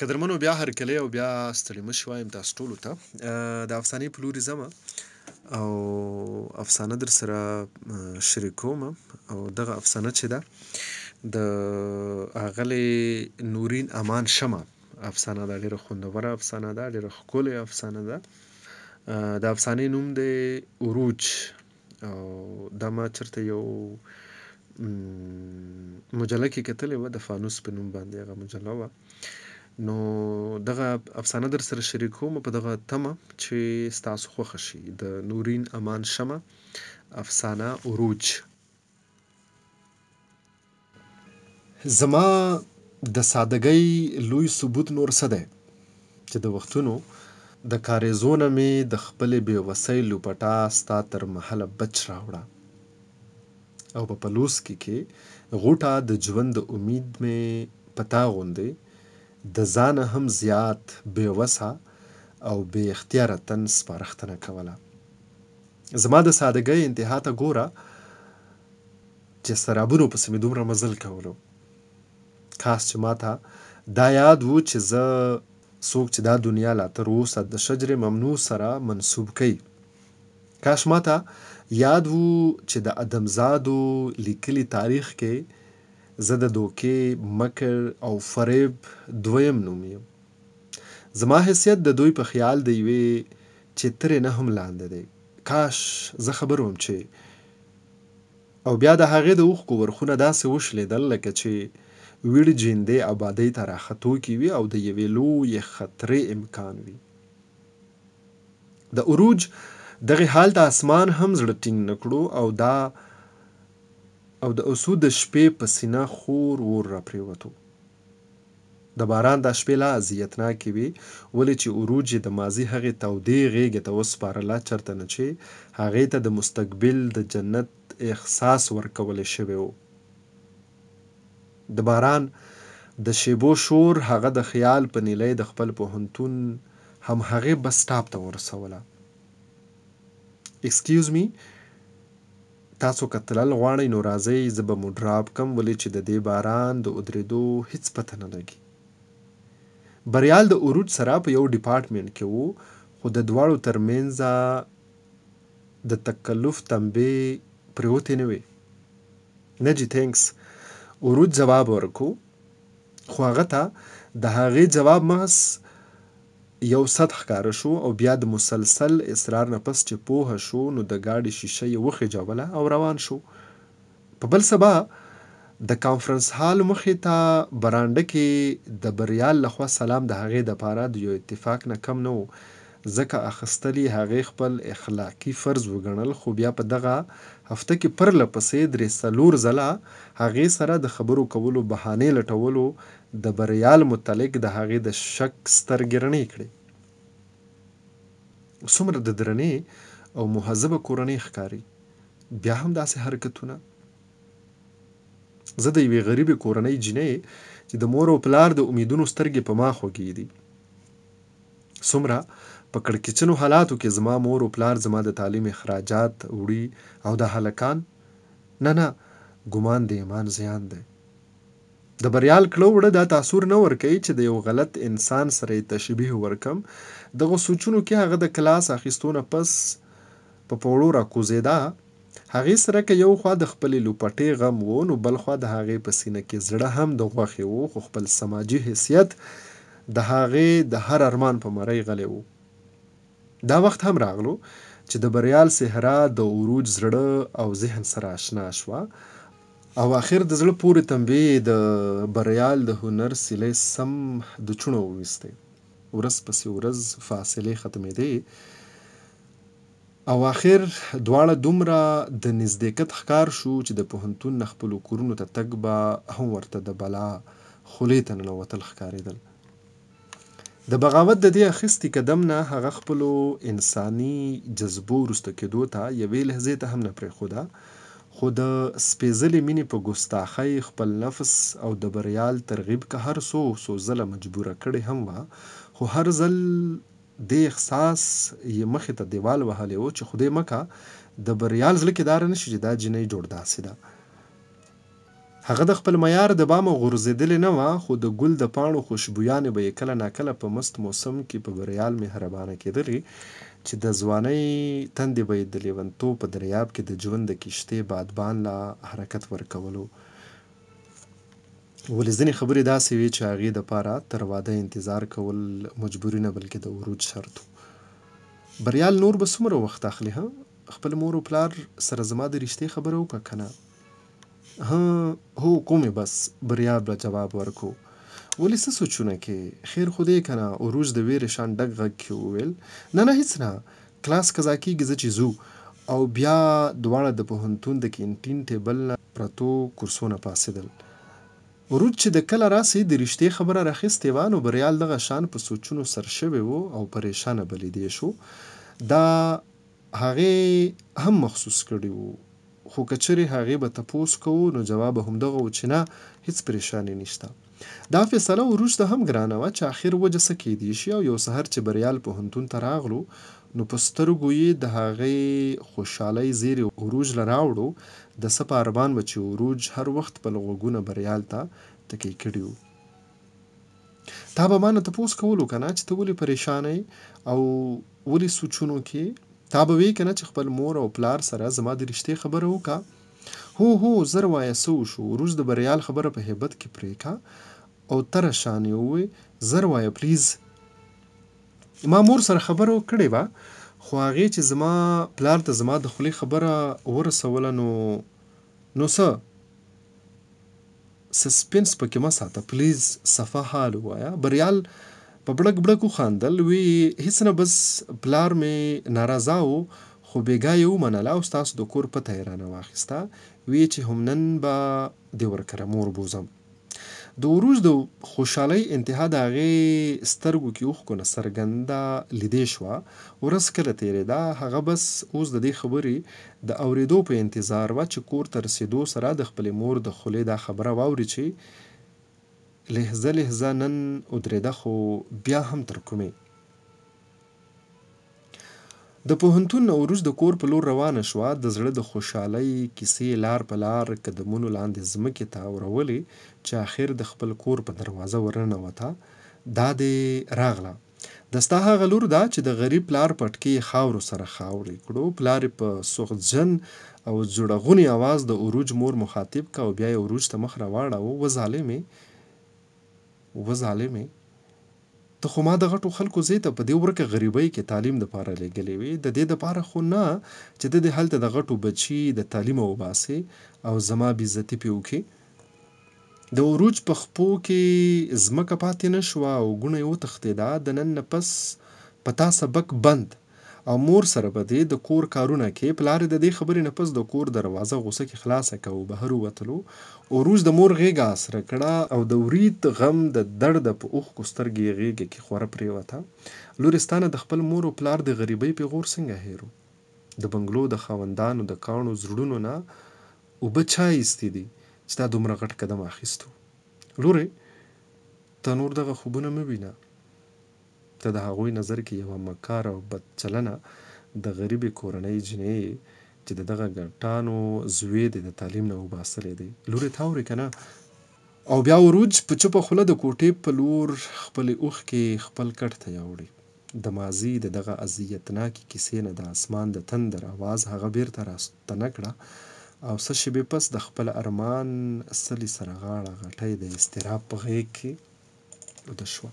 قدرمنو بیا هرکلی او بیا ستړي مه شوه یم تاسو ټولو ته د افسانې په لوري ځمه او افسانه در سره شریکوم او دغه افسانه چې ده د اغلې نورین امان شمه افسانه ده. ډېره خوندوره افسانه ده، ډېره ښکلې افسانه ده. د افسانې نوم دی عروج او دا ما چېرته یو مجله کې کتلې وه، د فانوس په نوم باندې هغه مجله وه. نو دغه افسانه در سره شریکوم په دغه تمه چې ستاسو خوښه شي. د نورین امان شمه افسانه عروج. زما د سادګۍ لوی ثبوت نور څه دی چې د وختونو د کاریزو نه مې د خپلې بېوسۍ لوپټه ستا تر محله بچ راوړه او په پلوس کې غوټه د ژوند د امید مې په تا غوندې د ځانه هم زیات بېوسه او بې اختیاره تن سپارښتنه کوله. زما د سادګۍ انتها ته ګوره چې سرابونو پسې مې دومره مزل کولو. کاش چې ماته دا یاد و چې زه څوک چې دا دنیا لا تر اوسه د شجر ممنوع سره منسوب کوي. کاش ماته یاد و چې د ادمزادو لیکلي تاریخ کې زه د دوکې، مکر او فریب دویم نوم یم. زما حیثیت د دوی په خیال د یوې چې ترې نه هم لاندې دی. کاش زه خبر وم چې او بیا د هغې د اوښکو ورخونه داسې وشلېدل لکه چې ویړې جیندې ابادۍ ته راختو کې وي او د یوې لویې خطرې امکان وي. د عروج دغې حال ته اسمان هم زړه ټینګ نه کړو او د اسود د شپې په سینه خور ور را پرېوتو. د باران دا شپې لا اذیتناکې وي، ولې چې عروج یې د ماضي هغې تودې غېږې ته وسپارله چېرته نه چې هغې ته د مستقبل د جنت احساس ورکولی شوی و. د باران د شیبو شور هغه د خیال په نیلۍ د خپل پوهنتون همهغې بس سټاپ ته ورسوله. ایکسکیوز می، تاسو که تلل غواړئ نو راځئ زه به مو ډراپ کم، ولې چې د دې باران د ودرېدو هېڅ پته نه لګي. بریال د عروج سره په یو ډیپارټمنټ کې و، خو د دواړو ترمنځه د تکلف تنبې پرېوتې نه وې. نه جي تھینکس، عروج ځواب ورکو، خو هغه ته د هغې جواب محض یو سطح ښکاره شو او بیا د مسلسل اصرار نه پس چې پوهه شو نو د ګاډي شیشه یې وخېجوله او روان شو. په بل سبا د کانفرنس هال مخې ته برانډه کې د بریال لخوا سلام د هغې دپاره د یو اتفاق نه کم نه و، ځکه اخیستل یې هغې خپل اخلاقي فرض وګڼل. خو بیا په دغه هفته کې پرله پسې 3-4 ځله هغې سره د خبرو کولو بهانې لټولو د بریال متعلق د هغې د شک سترګې رڼې کړې. څومره د درنې او مهذبه کورنۍ ښکاري، بیا هم داسې حرکتونه. زه د یوې غریبې کورنۍ جینۍ چې د مور او پلار د امیدونو سترګې په ما خوږې دي. څومره په کړکېچنو حالاتو کې زما مور او پلار زما د تعلیم اخراجات وړي او د هلکان نه ګمان د ایمان زیان دی. د بریال کړه وړه دا تاثر نه ورکوي چې د یو غلط انسان سره یې تشبیه ورکم. دغه سوچونو کې هغه د کلاس اخیستو نه پس په پوړو راکوزېده. هغې سره که یو خوا د خپلې لوپټې غم و نو بل خوا د هغې په سینه کې زړه هم د غوښې و، خو خپل سماجي حیثیت د هغې د هر ارمان په مرۍ غلی و. دا وخت هم راغلو چې د بریال صحرا د عروج زړه او ذهن سره آشنا شوه او آخر د زړه پورې تنبې د بریال د هنر سیلۍ سم د چونو وویستی. ورځ پسې ورځ فاصلې ختمېدې او آخر دواړه دومره د نزدېکت ښکار شو چې د پوهنتون نه خپلو کورونو ته تګ به هم ورته د بلا خولې ته ننوتل ښکارېدل. د بغاوت د دې اخیستي قدم نه هغه خپلو انساني جذبو وروسته کېدو ته یوې لحظې ته هم نه پرېښوده، خو د سپېڅلې مینې په ګستاخۍ خپل نفس او د بریال ترغیب که هر څو ځله مجبوره کړې هم وه، خو هر ځل دې احساس یې مخې ته دیوال وهلی و چې خدای مکه د بریال زړه کې داره نه شي چې دا جینۍ جوړ داسې ده. هغه د خپل معیار د بامه غورځېدلې نه وه، خو د ګل د پاڼو خوشبویانې به یې کله ناکله په مست موسم کې په بریال مهربانه کېدلې، چې د ځوانۍ تندې به یې د لیونتوب په دریاب کې د ژوند د کښتۍ بادبان لا حرکت ورکولو. ولې ځینې خبرې داسې وې چې هغې دپاره تر واده انتظار کول مجبوري نه بلکې د عروج شرط و. بریال نور به څومره وخت اخلي؟ خپل مور و پلار سره زما د رښتې خبره وکړه که نه؟ هو کومې بس، بریال به جواب ورکو. ولې څه سوچونه کې؟ خیر خو دی که نه؟ عروج د ویرې شان ډک غږ کې وویل. نه هیڅ نه، کلاس قضا کېږي زه چې ځو. او بیا دواړه د پوهنتون د کینټین ټیبل نه پرتو کورسونه پاڅېدل. عروج چې د کله راسې د رښتې خبره راخیستې وه، نو بریال دغه شان په سوچونو سر شوی و او پریشانه به لیدې شو. دا هغې هم محسوس کړي وو، خو که چېرې هغې به تپوس کوو نو جواب به همدغه و چې نه، هیڅ پریشاني نشته. دا فیصله عروج ته هم ګرانه وه چې آخر وجه څه کیدی شي. او یو سحر چې بریال پوهنتون ته راغلو، نو په سترګو یې د هغې خوشحالۍ زیری عروج له راوړو. د څه په ارمان به چې عروج هر وخت خپل غوږونه بریال ته تکۍ کړي وو. تا به ما نه تپوس کولو که نه چې ته ولې پریشانه او ولې سوچونو کې؟ تا به وی که نه چې خپل مور او پلار سره زما د رښتې خبره وکړه؟ هو زر وایه څه وشو؟ عروج د بریال خبره په هیبت کې پرې کړه او تره شان یې ووی زر وایه پلیز. ما مور سره خبره کړې وه، خو هغې چې زما پلار ته زما د خولې خبره ورسوله نو څه سسپنس پکې مه ساته پلیز، صفه حال ووایه. بریال په بړک بړک وخندل، وی هیڅ نه، بس پلار مې ناراضه و خو بېګا یې ومنله او ستاسو د کور پته یې رانه واخیسته. وی چې هم نن به دې ورکره مور بوزم. د عروج د خوشحالۍ انتها د هغې سترګو کې اوښکو نه څرګنده لیدې شوه. ورځ کله تېرېده، هغه بس اوس د دې خبرې د اورېدو په انتظار وه چې کور ته رسېدو سره د خپلې مور د خولې دا خبره واوري چې لحظه نن ودرېده، خو بیا هم تر کومې. د پوهنتون عروج د کور په لور روانه شوه. د زړه د خوشحالۍ کیسې لار په لار قدمونو لاندې ځمکې ته اورولې چې آخر د خپل کور په دروازه ورننوته. دا دې راغله، د ستا هغه لور ده چې د غریب پلار پټکي خاورو سره خاورې کړو. پلار په سوختجن او زړغوني اواز د عروج مور مخاطب که او بیا یې عروج ته مخ راواړاوه. و ظالمې، ته خو ما د غټو خلکو ځای ته په دې ورکه غریبۍ کې تعلیم دپاره لېږلې وې، د دې دپاره خو نه چې د دې هلته د غټو بچي د تعلیمه وباسې او زما بېعزتي پې وکړې. د عروج په خپو کې ځمکه پاتې نه شوه او ګونه یې وتښتېده. د نن نه پس په تا سبق بند او مور سره به دې د کور کارونه کې. پلار د دې خبرې نه پس د کور دروازه غوسه کې خلاصه که او بهر ووتلو. عروج د مور غېږه اسره کړه او د ورید غم د درده په اوښکو سترګې یې غېږه کې خوره پرېوته. لورې ستا نه د خپل مور او پلار د غریبۍ پیغور څنګه هېر و؟ د بنګلو د خاوندانو د کاڼو زړونو نه اوبه چا ایستي دي چې تا دومره غټ قدم اخیستو؟ لورې ته نور دغه خوبونه مه وینه. ته د هغوی نظر کې یوه مکاره او بد چلنه د غریبې کورنۍ جینۍ چې د دغه ګټانو زوی دې د تعلیم نه وباسلی دی. لورې ته اورې که نه؟ او بیا عروج په چوپه خوله د کوټې په لور خپلې اوښکې خپل کټ ته یوړې. د ماضي د دغه اذیتناکې کیسې نه د اسمان د تندر اواز هغه بیرته راستنه کړه او څه شېبې پس د خپل ارمان څلي سره غاړه غټۍ د اضطراب په غېږ کې ویده شوه.